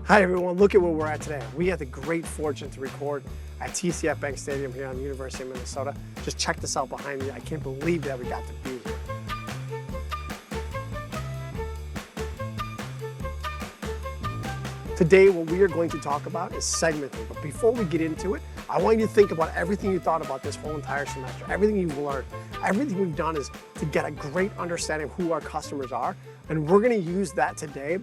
Hi everyone, look at where we're at today. We had the great fortune to record at TCF Bank Stadium here on the University of Minnesota. Just check this out behind me. I can't believe that we got to be here. Today, what we are going to talk about is segmenting. But before we get into it, I want you to think about everything you thought about this whole entire semester, everything you've learned. Everything we've done is to get a great understanding of who our customers are. And we're gonna use that today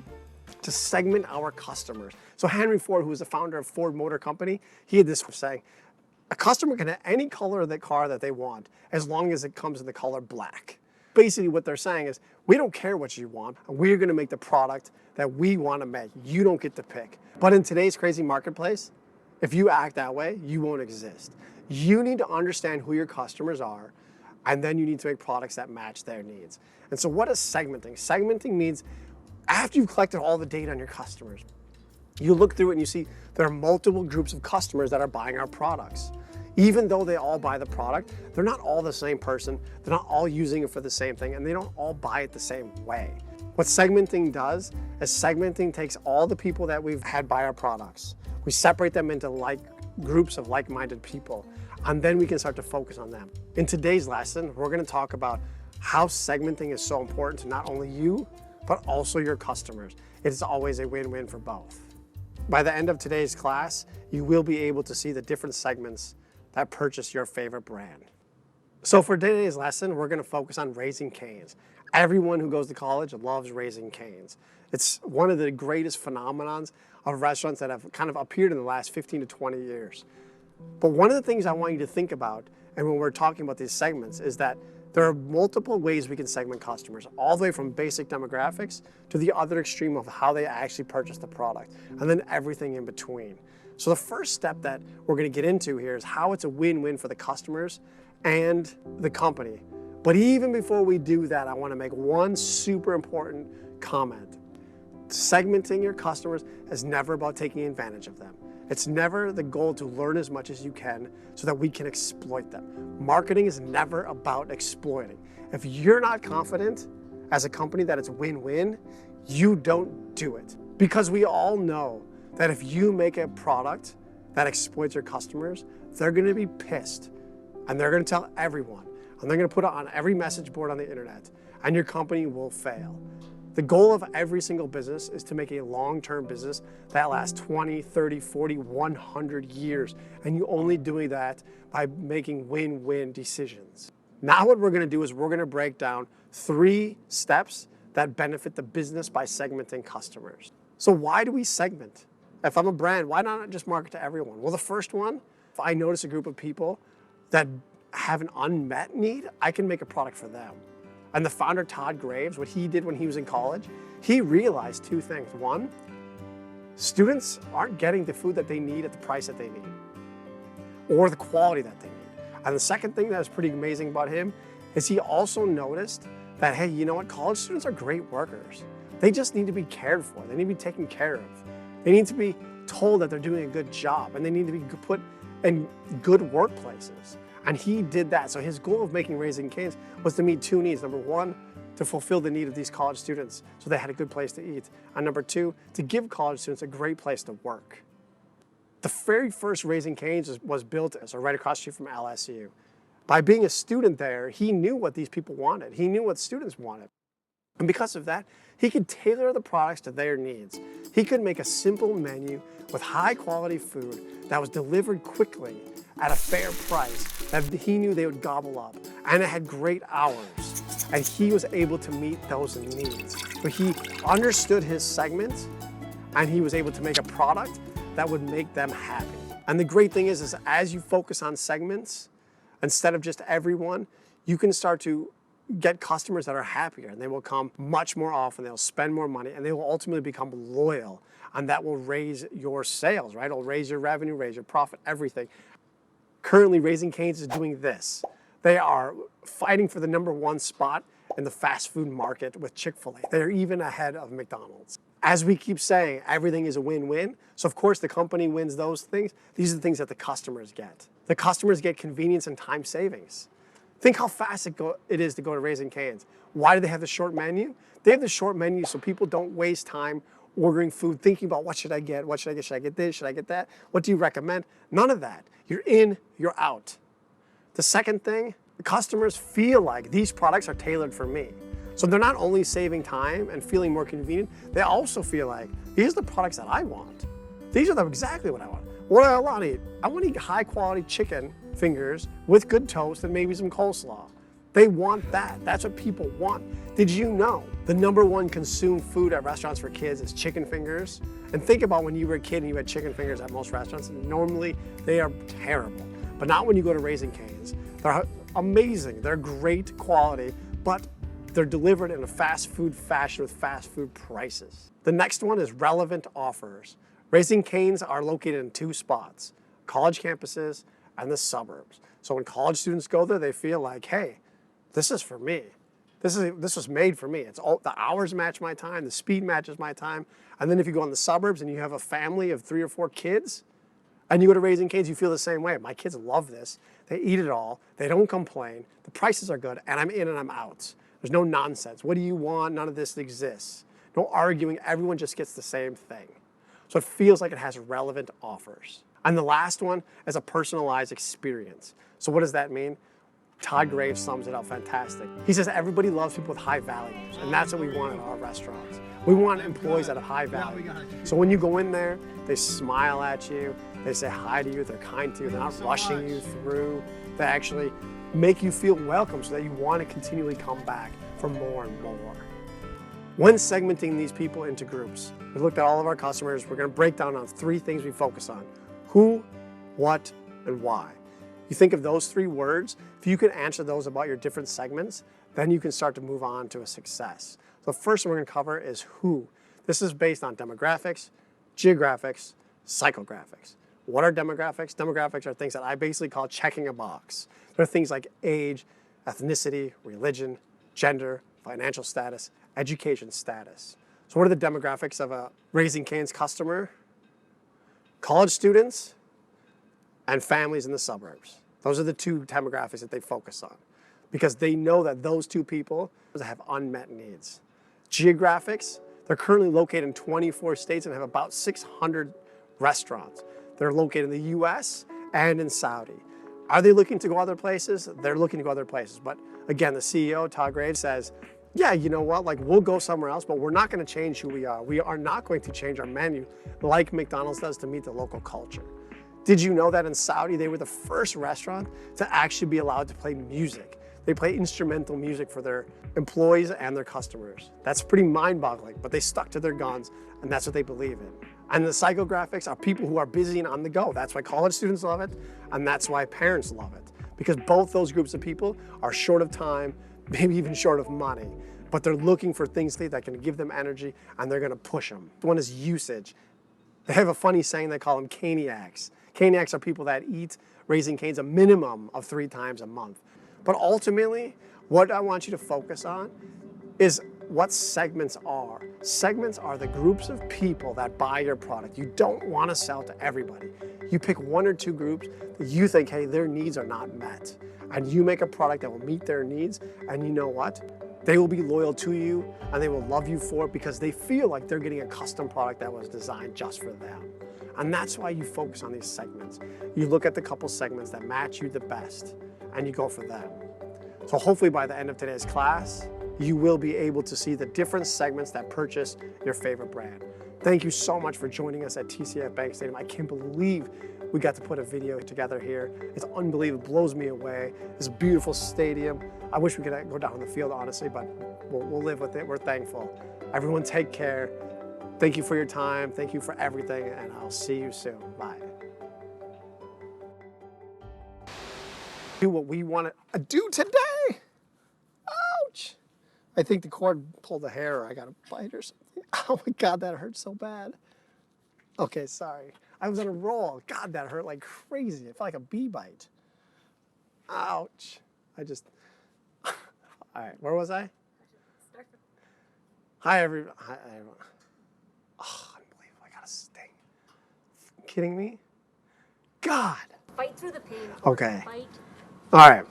to segment our customers. So Henry Ford, who is the founder of Ford Motor Company, he had this saying, a customer can have any color of the car that they want as long as it comes in the color black. Basically what they're saying is, we don't care what you want, we're gonna make the product that we wanna make. You don't get to pick. But in today's crazy marketplace, if you act that way, you won't exist. You need to understand who your customers are, and then you need to make products that match their needs. And so what is segmenting? Segmenting means after you've collected all the data on your customers, you look through it and you see there are multiple groups of customers that are buying our products. Even though they all buy the product, they're not all the same person, they're not all using it for the same thing, and they don't all buy it the same way. What segmenting does is segmenting takes all the people that we've had buy our products, we separate them into groups of like-minded people, and then we can start to focus on them. In today's lesson, we're gonna talk about how segmenting is so important to not only you, but also your customers. It is always a win-win for both. By the end of today's class, you will be able to see the different segments that purchase your favorite brand. So for today's lesson, we're gonna focus on Raising Cane's. Everyone who goes to college loves Raising Cane's. It's one of the greatest phenomenons of restaurants that have kind of appeared in the last 15 to 20 years. But one of the things I want you to think about, and when we're talking about these segments, is that there are multiple ways we can segment customers, all the way from basic demographics to the other extreme of how they actually purchase the product, and then everything in between. So the first step that we're gonna get into here is how it's a win-win for the customers and the company. But even before we do that, I wanna make one super important comment. Segmenting your customers is never about taking advantage of them. It's never the goal to learn as much as you can so that we can exploit them. Marketing is never about exploiting. If you're not confident as a company that it's win-win, you don't do it. Because we all know that if you make a product that exploits your customers, they're gonna be pissed and they're gonna tell everyone and they're gonna put it on every message board on the internet and your company will fail. The goal of every single business is to make a long-term business that lasts 20, 30, 40, 100 years. And you only doing that by making win-win decisions. Now what we're gonna do is we're gonna break down 3 steps that benefit the business by segmenting customers. So why do we segment? If I'm a brand, why not just market to everyone? Well, the first one, if I notice a group of people that have an unmet need, I can make a product for them. And the founder, Todd, what he did when he was in college, he realized 2 things. 1, students aren't getting the food that they need at the price that they need, or the quality that they need. And the second thing that was pretty amazing about him is he also noticed that, hey, you know what? College students are great workers. They just need to be cared for. They need to be taken care of. They need to be told that they're doing a good job, and they need to be put in good workplaces. And he did that. So his goal of making Raising Cane's was to meet 2 needs. Number 1, to fulfill the need of these college students so they had a good place to eat. And number 2, to give college students a great place to work. The very first Raising Cane's was built right across the street from LSU. By being a student there, he knew what these people wanted. He knew what students wanted. And because of that, he could tailor the products to their needs. He could make a simple menu with high quality food that was delivered quickly at a fair price that he knew they would gobble up, and it had great hours, and he was able to meet those needs. So he understood his segment, and he was able to make a product that would make them happy. And the great thing is as you focus on segments, instead of just everyone, you can start to get customers that are happier, and they will come much more often, they'll spend more money, and they will ultimately become loyal, and that will raise your sales, right? It'll raise your revenue, raise your profit, everything. Currently, Raising Cane's is doing this. They are fighting for the #1 spot in the fast food market with Chick-fil-A. They're even ahead of McDonald's. As we keep saying, everything is a win-win. So of course the company wins those things. These are the things that the customers get. The customers get convenience and time savings. Think how fast it is to go to Raising Cane's. Why do they have the short menu? They have the short menu so people don't waste time ordering food, thinking about what should I get, what should I get, should I get this, should I get that, what do you recommend? None of that. You're in, you're out. The second thing, the customers feel like these products are tailored for me. So they're not only saving time and feeling more convenient, they also feel like these are the products that I want. These are exactly what I want. What do I want to eat? I want to eat high quality chicken fingers with good toast and maybe some coleslaw. They want that. That's what people want. Did you know the #1 consumed food at restaurants for kids is chicken fingers? And think about when you were a kid and you had chicken fingers at most restaurants. Normally they are terrible, but not when you go to Raising Cane's. They're amazing. They're great quality, but they're delivered in a fast food fashion with fast food prices. The next one is relevant offers. Raising Cane's are located in 2 spots, college campuses and the suburbs. So when college students go there, they feel like, hey, this is for me. This was made for me. It's all, the hours match my time, the speed matches my time. And then if you go in the suburbs and you have a family of 3 or 4 kids, and you go to Raising Cane's, you feel the same way. My kids love this. They eat it all. They don't complain. The prices are good, and I'm in and I'm out. There's no nonsense. What do you want? None of this exists. No arguing. Everyone just gets the same thing. So it feels like it has relevant offers. And the last one is a personalized experience. So what does that mean? Todd Graves sums it up fantastic. He says everybody loves people with high values, and that's what we want at our restaurants. We want employees that have high value. So when you go in there, they smile at you, they say hi to you, they're kind to you, they're not rushing you through. They actually make you feel welcome so that you want to continually come back for more and more. When segmenting these people into groups, we looked at all of our customers. We're going to break down on 3 things we focus on: who, what, and why. You think of those 3 words, if you can answer those about your different segments, then you can start to move on to a success. The first one we're going to cover is who. This is based on demographics, geographics, psychographics. What are demographics? Demographics are things that I basically call checking a box. They're things like age, ethnicity, religion, gender, financial status, education status. So what are the demographics of a Raising Cane's customer? College students and families in the suburbs. Those are the 2 demographics that they focus on because they know that those 2 people have unmet needs. Geographics, they're currently located in 24 states and have about 600 restaurants. They're located in the US and in Saudi. Are they looking to go other places? They're looking to go other places. But again, the CEO, Todd Graves, says, yeah, you know what, like we'll go somewhere else, but we're not gonna change who we are. We are not going to change our menu like McDonald's does to meet the local culture. Did you know that in Saudi, they were the first restaurant to actually be allowed to play music? They play instrumental music for their employees and their customers. That's pretty mind-boggling, but they stuck to their guns, and that's what they believe in. And the psychographics are people who are busy and on the go. That's why college students love it, and that's why parents love it. Because both those groups of people are short of time, maybe even short of money, but they're looking for things that can give them energy, and they're gonna push them. One is usage. They have a funny saying, they call them caniacs. Caniacs are people that eat Raising Cane's a minimum of 3 times a month. But ultimately, what I want you to focus on is what segments are. Segments are the groups of people that buy your product. You don't want to sell to everybody. You pick 1 or 2 groups that you think, hey, their needs are not met. And you make a product that will meet their needs, and you know what? They will be loyal to you, and they will love you for it because they feel like they're getting a custom product that was designed just for them. And that's why you focus on these segments. You look at the couple segments that match you the best, and you go for them. So hopefully by the end of today's class, you will be able to see the different segments that purchase your favorite brand. Thank you so much for joining us at TCF Bank Stadium. I can't believe we got to put a video together here. It's unbelievable, it blows me away. It's a beautiful stadium. I wish we could go down the field, honestly, but we'll live with it. We're thankful. Everyone take care. Thank you for your time. Thank you for everything, and I'll see you soon. Bye. Do what we want to do today. Ouch. I think the cord pulled the hair, or I got a bite or something. Oh my God, that hurt so bad. Okay, sorry. I was on a roll. God, that hurt like crazy. It felt like a bee bite. Ouch. All right, where was I? Hi, everyone. Oh, unbelievable. I got a sting. Kidding me? God. Fight through the pain. Okay. Fight. All right.